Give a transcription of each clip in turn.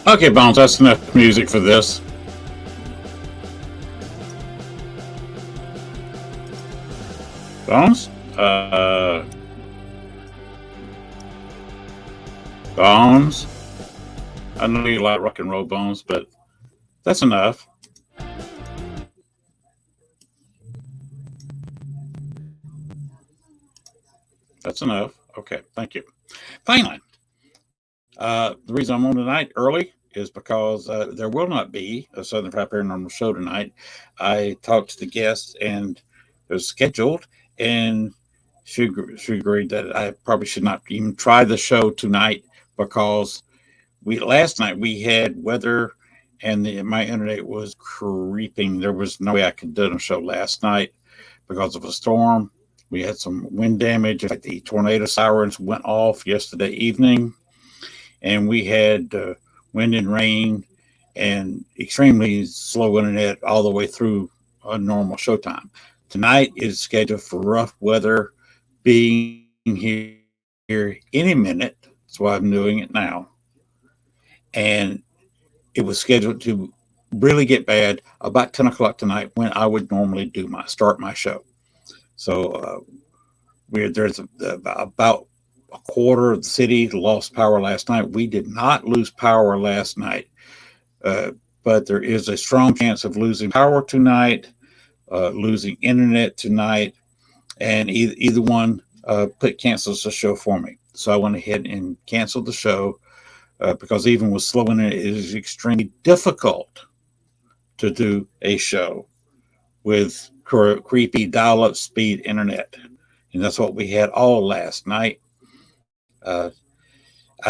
Okay, Bones, that's enough music for this. Bones? Bones? I know you like rock and roll, Bones, but that's enough. That's enough. Okay, thank you. Finally, the reason I'm on tonight early is because there will not be a Southern Fried Paranormal show tonight. I talked to the guests and it was scheduled, and she agreed that I probably should not even try the show tonight because we last night we had weather and my internet was creeping. There was no way I could do a show last night because of a storm. We had some wind damage. Like the tornado sirens went off yesterday evening, and we had wind and rain and extremely slow internet all the way through a normal showtime. Tonight is scheduled for rough weather, being here any minute. That's why I'm doing it now. And it was scheduled to really get bad about 10 o'clock tonight when I would normally start my show. So there's about a quarter of the city lost power last night. We did not lose power last night, uh, but there is a strong chance of losing power tonight, losing internet tonight, and either one cancels the show for me. So I went ahead and canceled the show because even with slow internet, it is extremely difficult to do a show with creepy dial-up speed internet, and that's what we had all last night. I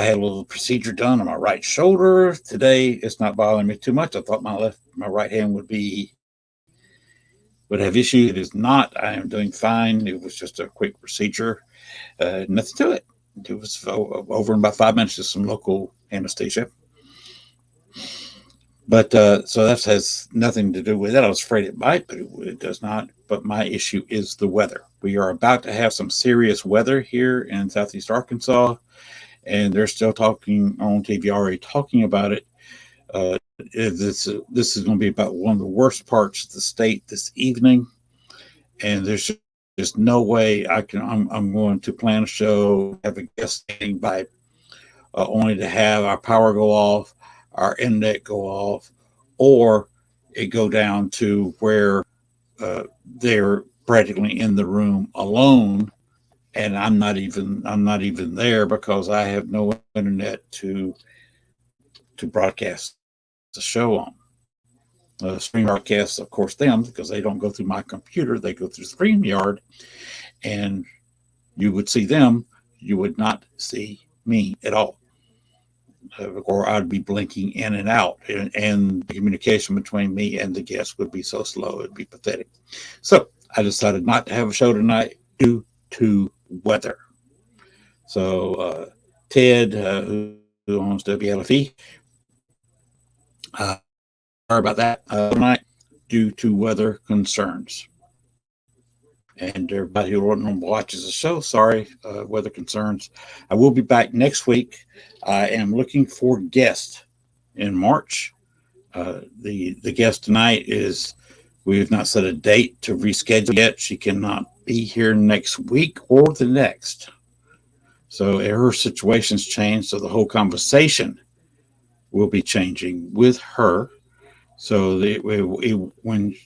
had a little procedure done on my right shoulder today. It's not bothering me too much. I thought my right hand would have issues. It is not. I am doing fine. It was just a quick procedure. Nothing to it. It was over in about 5 minutes. Just some local anesthesia. But so that has nothing to do with it. I was afraid it might, but it does not. But my issue is the weather. We are about to have some serious weather here in southeast Arkansas, and they're still talking on TV, already talking about it. This is going to be about one of the worst parts of the state this evening, and there's just no way I'm going to plan a show, have a guest standing by, only to have our power go off, our internet go off, or it go down to where they're practically in the room alone, and I'm not even there because I have no internet to broadcast the show on. Stream broadcasts, of course, them because they don't go through my computer; they go through StreamYard, and you would see them. You would not see me at all, or I'd be blinking in and out, and the communication between me and the guest would be so slow it'd be pathetic. So I decided not to have a show tonight due to weather. So Ted, who owns WLFE, sorry about that tonight due to weather concerns. And everybody who watches the show, sorry, weather concerns. I will be back next week. I am looking for guests in March. The guest tonight is, we have not set a date to reschedule yet. She cannot be here next week or the next. So her situation's changed. So the whole conversation will be changing with her. So when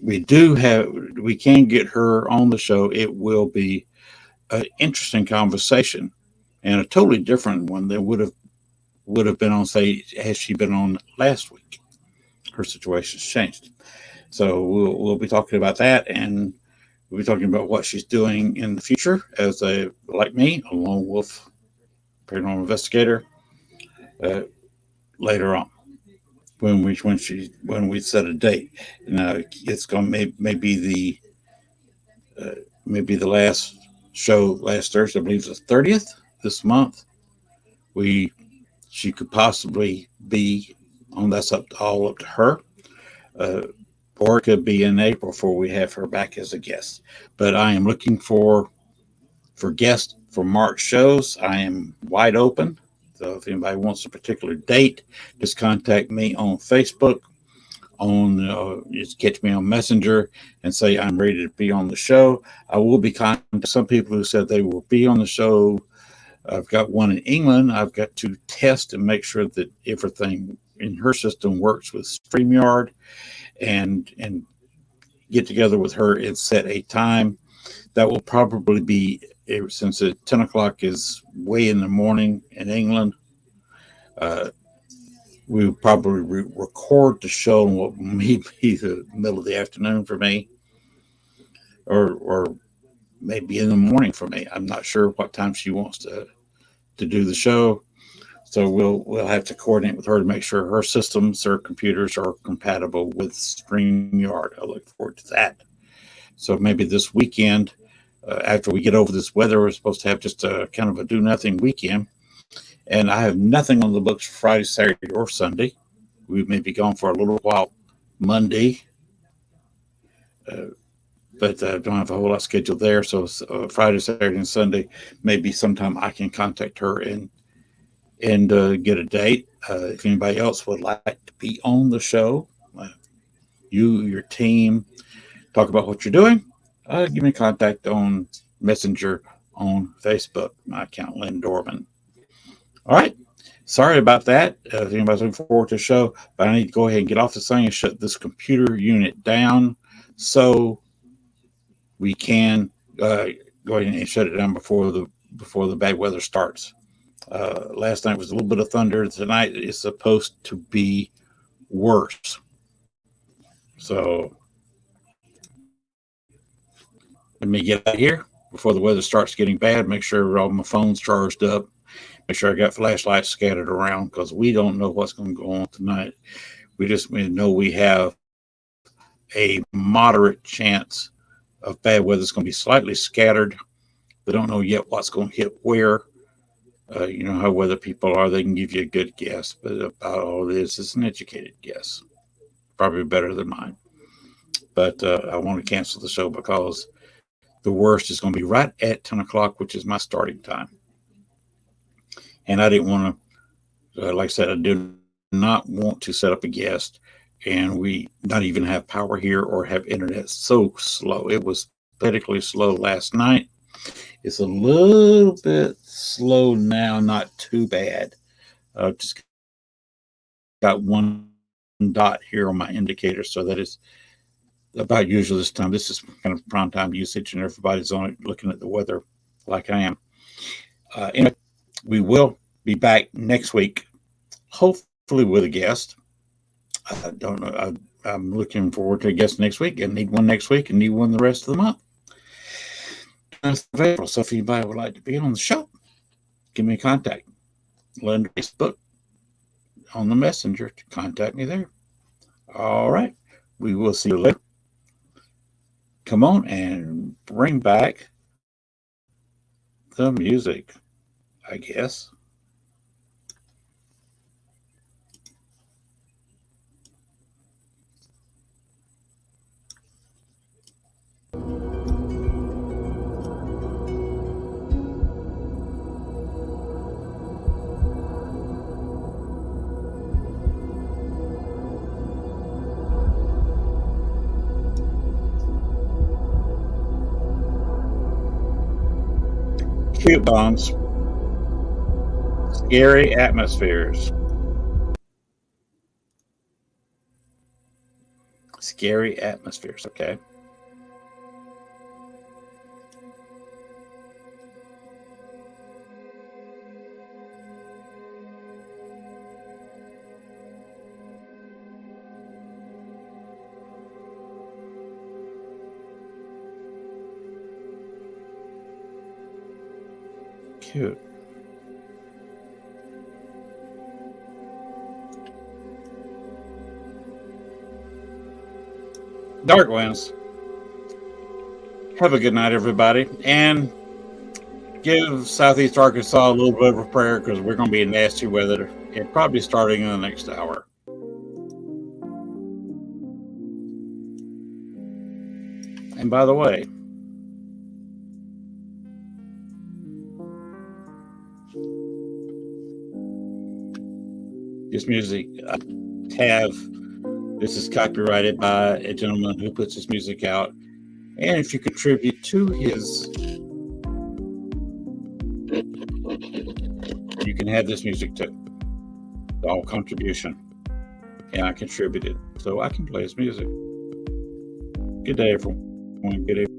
we can get her on the show, it will be an interesting conversation and a totally different one than would have been on, say, has she been on last week. Her situation's changed. So we'll be talking about that, and we'll be talking about what she's doing in the future as like me, a lone wolf paranormal investigator, uh, later on when we set a date. Now it's going to maybe the last show last Thursday, I believe, it's the 30th this month. We She could possibly be on. That's all up to her. Uh, or it could be in April before we have her back as a guest. But I am looking for guests for March shows. I am wide open. So if anybody wants a particular date, just contact me on Facebook. Just catch me on Messenger and say I'm ready to be on the show. I will be contacting some people who said they will be on the show. I've got one in England. I've got to test and make sure that everything in her system works with StreamYard, and get together with her and set a time. That will probably be, since 10 o'clock is way in the morning in England, uh, we will probably record the show in what may be the middle of the afternoon for me, or maybe in the morning for me. I'm not sure what time she wants to do the show. So we'll have to coordinate with her to make sure her systems, her computers are compatible with StreamYard. I look forward to that. So maybe this weekend, after we get over this weather, we're supposed to have just a kind of a do nothing weekend. And I have nothing on the books for Friday, Saturday, or Sunday. We may be gone for a little while Monday, uh, but I don't have a whole lot scheduled there. So Friday, Saturday, and Sunday, maybe sometime I can contact her and get a date. If anybody else would like to be on the show, your team, talk about what you're doing, give me a contact on Messenger on Facebook. My account, Lynn Dorman. All right. Sorry about that. If anybody's looking forward to the show, but I need to go ahead and get off this thing and shut this computer unit down so we can go ahead and shut it down before the bad weather starts. Last night was a little bit of thunder. Tonight is supposed to be worse. So let me get out of here before the weather starts getting bad. Make sure all my phone's charged up. Make sure I got flashlights scattered around, because we don't know what's going to go on tonight. We know we have a moderate chance of bad weather. It's going to be slightly scattered. They don't know yet what's going to hit where. You know how weather people are. They can give you a good guess, but about all it is an educated guess. Probably better than mine. But I want to cancel the show because the worst is going to be right at 10 o'clock, which is my starting time. And I didn't want to, like I said, I do not want to set up a guest and we not even have power here or have internet so slow. It was pathetically slow last night. It's a little bit slow now, not too bad. Just got one dot here on my indicator, so that is about usual this time. This is kind of prime time usage, and everybody's on it looking at the weather like I am. Anyway, we will be back next week, hopefully with a guest. I don't know. I'm looking forward to a guest next week, and need one next week, and need one the rest of the month. So if anybody would like to be on the show, give me a contact. Lend Facebook on the messenger to contact me there. All right. We will see you later. Come on and bring back the music, I guess. Cute bombs. Scary atmospheres. Scary atmospheres, okay? Cute. Dark winds. Have a good night, everybody. And give Southeast Arkansas a little bit of a prayer, because we're going to be in nasty weather and probably starting in the next hour. And by the way, This music have this is copyrighted by a gentleman who puts his music out, and if you contribute to his, you can have this music too. All contribution, and I contributed, so I can play his music. Good day, everyone. Good day.